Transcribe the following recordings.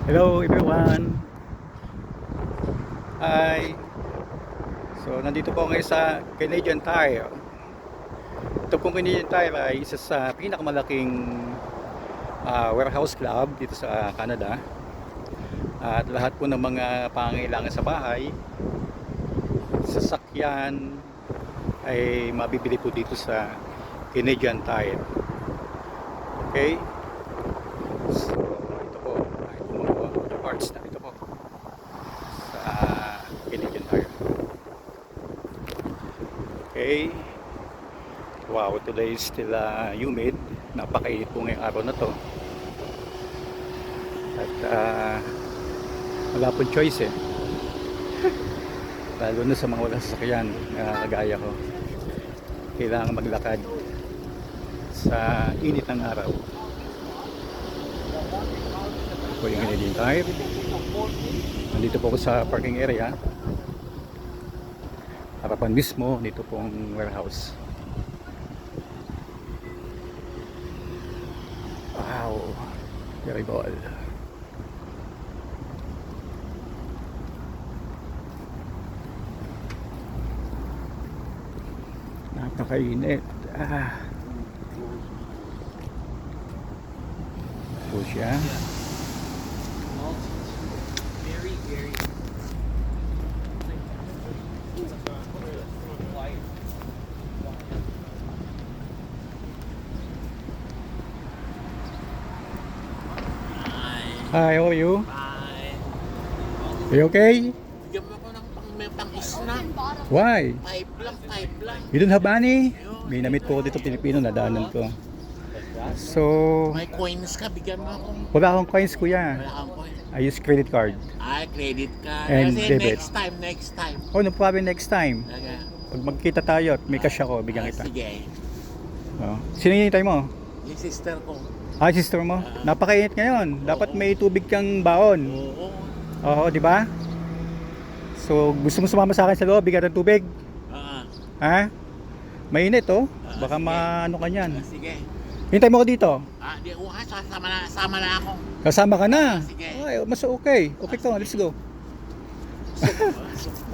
Hello everyone. Hi. So nandito po ngayon sa Canadian Tire. Ito pong Canadian Tire ay isa sa pinakamalaking warehouse club dito sa Canada. At lahat po ng mga pangangailangan sa bahay, sasakyan ay mabibili po dito sa Canadian Tire. Okay? So ito po, ay mga auto parts na ito po sa Canadian Tire. Okay. Wow, today is still humid. Napakainit po ngayong araw na to. At wala pong choice eh. Lalo na sa mga walang sasakyan kagaya ko. Kailangan maglakad sa init ng araw. Ito po yung Canadian Tire. Nandito po ako sa parking area. Harapan mismo dito pong warehouse. Wow, terrible. Napakainit. Po siya. Hi, how are you? Bye. Are you okay? Bigyan mo ako ng pang-snack. Why? 5 lang, 5 lang. You don't have money? May namit po dito Pilipino, nadaanan ko. So, May coins ka, bigyan mo ako. wala akong coins kuya. Wala kang coins. I use credit card. Ay, credit ka. And Kasi debit. next time. Oh, no problem next time. Talaga. Pag magkita tayo at may cash ako, bigyan kita. Sige. Oh. Sino hinihintay mo? Yung sister ko. Ah, sister mo? Napakainit ngayon. Dapat may tubig kang baon. Oo. Oo, di ba? So, gusto mo sumama sa akin sa loob, bigyan ng tubig? Ah, Ha? Mainit oh. Baka sige. maano ka niyan. Sige. Hintay mo ko dito. Di ko sama na ako. Kasama ka na. Sige. Ay, mas okay. Okay to, let's go.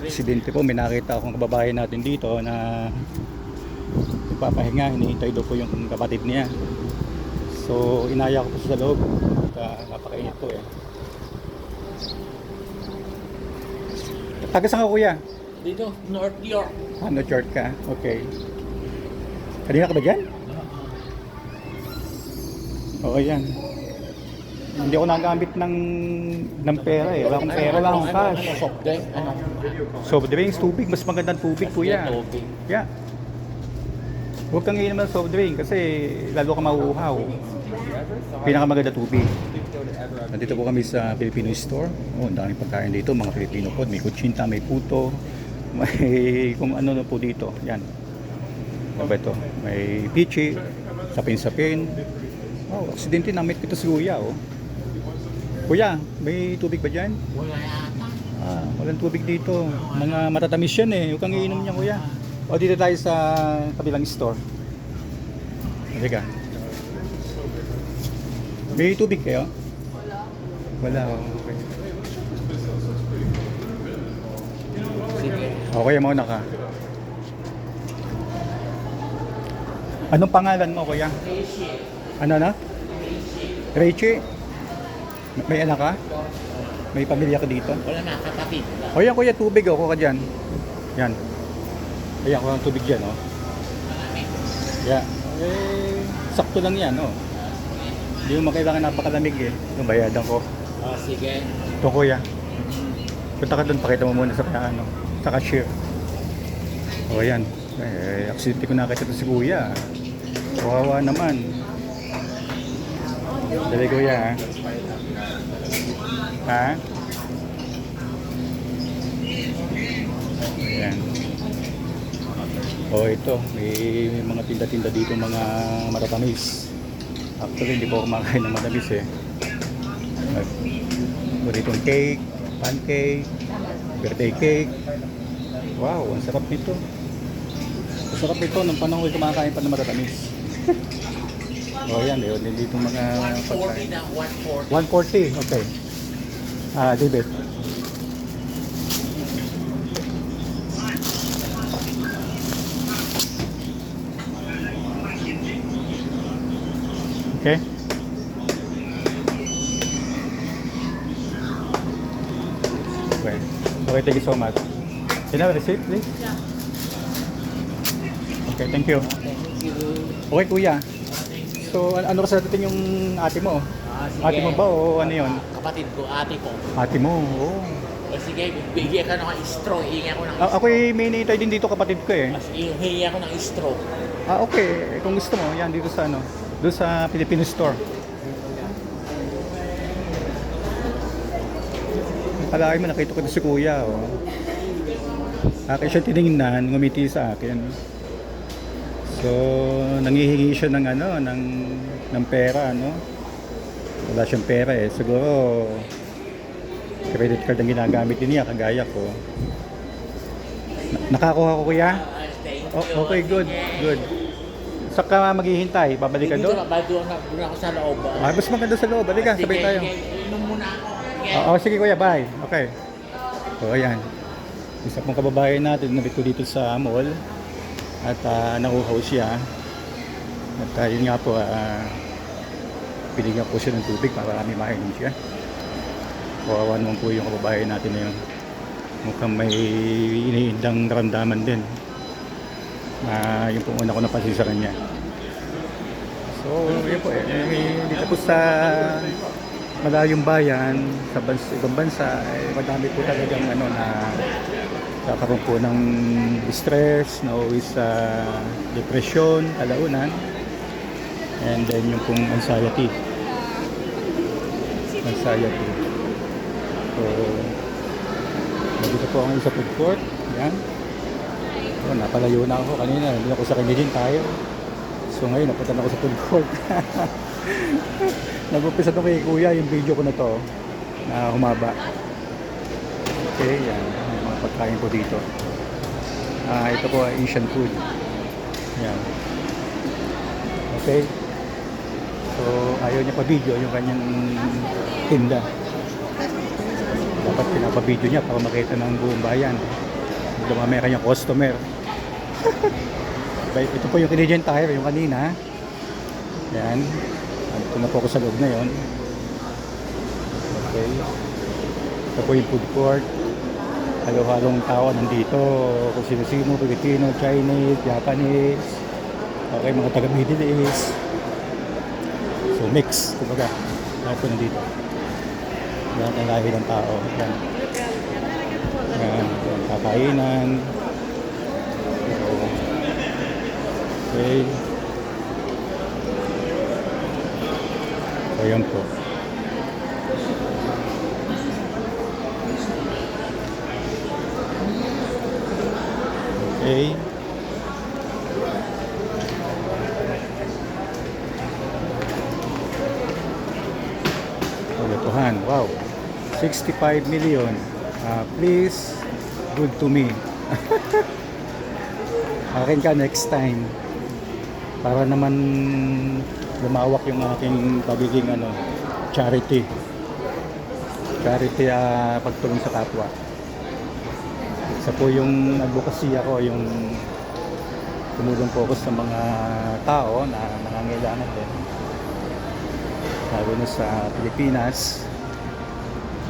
Aksidente po, may nakita akong kababayan natin dito na nagpapahinga, hinihintay daw po yung kapatid niya. So, inaya ko po sa loob. At napakainit po eh. Taga saan ka kuya? Dito, North York. Ano, short ka? Okay. Kanina ka ba dyan? Oo, yan. Hindi ako nagamit ng pera eh. Wala akong pera, wala akong cash. Soft drink? Ano? Soft drinks, tubig. Mas magandang tubig kuya. Tubig. Yeah. Huwag kang iinom ng soft drink kasi lalo ka mauuhaw. Pinakamaganda tubig. Nandito po kami sa Filipino store. Oh, ang daming pagkain dito, mga Filipino food. May kutsinta, may puto, may kung ano na po dito. Yan. Ano ba ito? May pichi, sapin-sapin. Oh, aksidente namit kita si Kuya, oh. Kuya, may tubig ba dyan? Wala yata. Walang tubig dito. Mga matatamis yan eh. Huwag kang iinom niya, Kuya. O, dito tayo sa kabilang store. Halika. May tubig kayo? Wala. Okay. Sige. Okay, mauna ka. Anong pangalan mo, Kuya? Ano na? Rachie? May anak ka? May pamilya ka dito? Wala na, kapatid. O yan, Kuya, tubig. O, kuha ka dyan. Yan. Ayan, kuha ng tubig dyan, o. Yeah. Eh, sakto lang yan, o. Hindi mo makailangan napakalamig, eh. Yung bayadan ko. Sige. Ito, Kuya. Punta ka doon, pakita mo muna sa ano, sa cashier. O, yan. Eh, aksidente ko nakita ito si Kuya. Kawawa naman. Dali, Kuya, ha? Ha? Ayan. O, ito. May mga tinda-tinda dito, mga matatamis. Actually, hindi po ako kumakain ng matamis, eh. Dito cake, pancake, birthday cake. Wow, ang sarap nito. Ang sarap nito nung panahon ko kumakain pa ng matatamis. Oh, yan, yun. Dito mga 140 na, 140. 140, okay. David. Okay. Okay. Okay, thank you so much. Can I have a receipt, please? Okay, thank you. Thank you. Okay, kuya. So, ano kasi natin yung ate mo? Sige. Ate mo ba o ano yun? Kapatid ko, ate ko. Ate mo, oo. Sige, bigyan ka ng straw. Hihingi ako ng straw. Ako may iniintay din dito kapatid ko eh. Mas hihingi ako ng straw. Okay. Kung gusto mo, yan dito sa ano, doon sa Filipino store. Akalain mo, nakita ko na si kuya, oh. Akin siya tinignan, ngumiti sa akin. So, nangihingi siya ng ano, ng pera, ano. Wala siyang pera eh. Siguro, credit card ang ginagamit din niya, kagaya ko. Nakakuha ko kuya? Thank you. Okay, good, good. Saan ka maghihintay? Babalik ka Dito doon? na, doon ako sa loob. Mas maganda sa loob. Halika, sabay tayo. Inom muna ako. Sige. Oo, sige kuya, bye. Okay. So, ayan. Isa pong kababayan natin, nabit ko dito sa mall. At nakuhaw siya. At yun nga po, pinigyan po siya ng tubig para kami mainom siya. Kawawa naman po yung kababayan natin na yun. Mukhang may iniindang naramdaman din. Yung po una ko napansin sa kanya. So, yun po eh. Dito po sa malayong bayan, sa ibang bansa, madami po talagang ano na kakaroon po ng stress, nauwi sa depression, kalaunan, and then yung pong anxiety. So, dito po ako sa food court. Yan. So, napalayo na ako kanina. Hindi ako sa Canadian tayo. So ngayon, napunta na ako sa food court. Nag-upisa ito kay kuya yung video ko na to na humaba. Okay, yan. May mga pagkain po dito. Ito po Asian food. Yan. Okay. So ayaw niya pa video yung kanyang tinda. Dapat pinapa-video niya para makita ng buong bayan. Dumami kanyang customer. Ito po yung Canadian Tire, yung kanina. Yan. Ito na po ako sa loob na yun. Okay. Ito po yung food court. Halo-halong tao nandito. Kung sino-sino, Filipino, Chinese, Japanese. Okay, mga taga-Middle East. So mix, kumbaga. Lahat po nandito. Lahat ng lahi ng tao. Yan. Yan. Kakainan. Okay. So, yan po. Okay. Totohan. Wow. 65 million. Please, good to me. Akin ka next time. Para naman lumawak yung aking pagiging charity. Charity pagtulong sa kapwa. Isa po yung advocacy ako, yung tumulong po ako sa mga tao na nangangailangan din. Lalo na sa Pilipinas,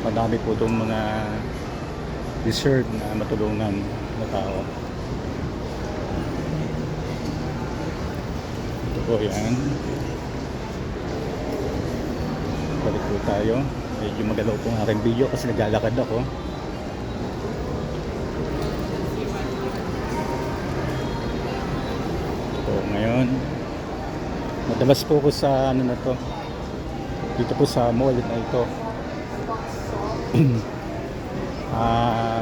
madami po itong mga deserve na matulungan na tao. Ito po yan. Balik po tayo. Medyo magalaw po ang aking video kasi naglalakad ako. So ngayon, madalas po ko sa na to. Dito po sa mall na ito.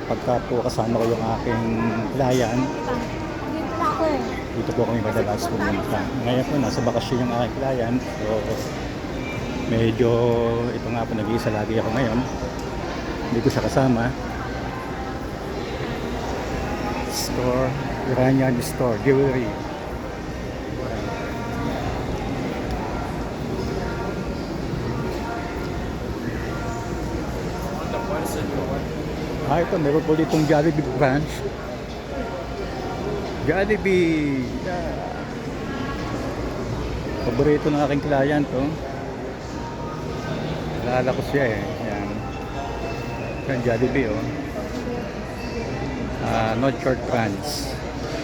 Pagka po kasama ko yung aking client, dito po kami madalas pumunta. Ngayon po nasa bakasyon yung aking client, so medyo ito nga po, nag-iisa lagi ako ngayon, hindi ko siya kasama. Store, Iranian store, jewelry. Ito, meron po ditong Jollibee branch. Jollibee! Yeah. Paborito ng aking client, oh. Naalala ko siya eh. Yan. Yan, Jollibee, oh. North Shore Branch.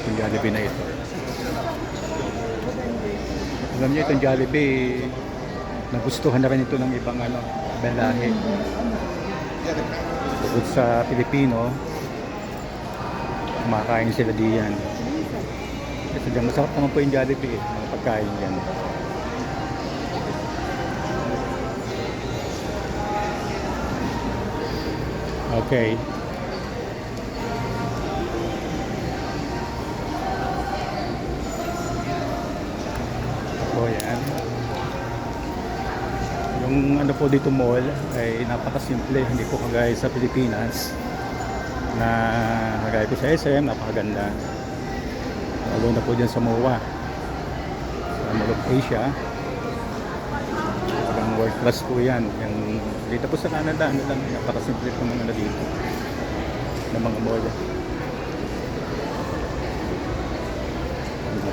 Yung Jollibee na ito. Alam niyo, itong Jollibee, nagustuhan na rin ito ng ibang ibang lahi. Bukod sa Pilipino, kumakain sila diyan. Kasi diyan, masarap naman po yung Jollibee, mga pagkain yan. Okay. So, yan. Yung po dito mall ay napakasimple, hindi po kagaya sa Pilipinas na kagaya po sa SM, napakaganda. Lalo na po dyan sa MOA, sa Mall of Asia. Parang world class po yan. Yung, dito po sa Canada, napakasimple po mga dito ng mga mall.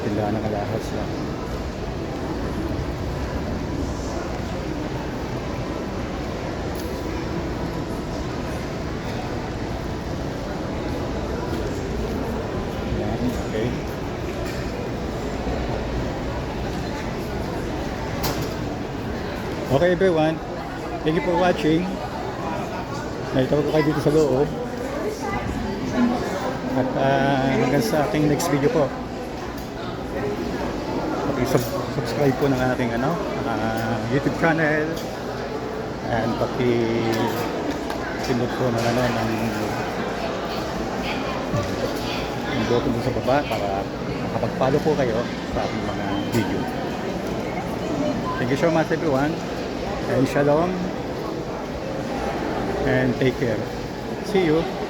Tindahan ng alahas lang. Okay. Okay everyone, thank you for watching. Naitawag ko kayo dito sa loob. At hanggang sa ating next video po. Subscribe po ng ating YouTube channel. And paki-pindot po ng ng button sa baba para makapag-follow po kayo sa ating mga video. Thank you so much everyone, and shalom, and take care. See you.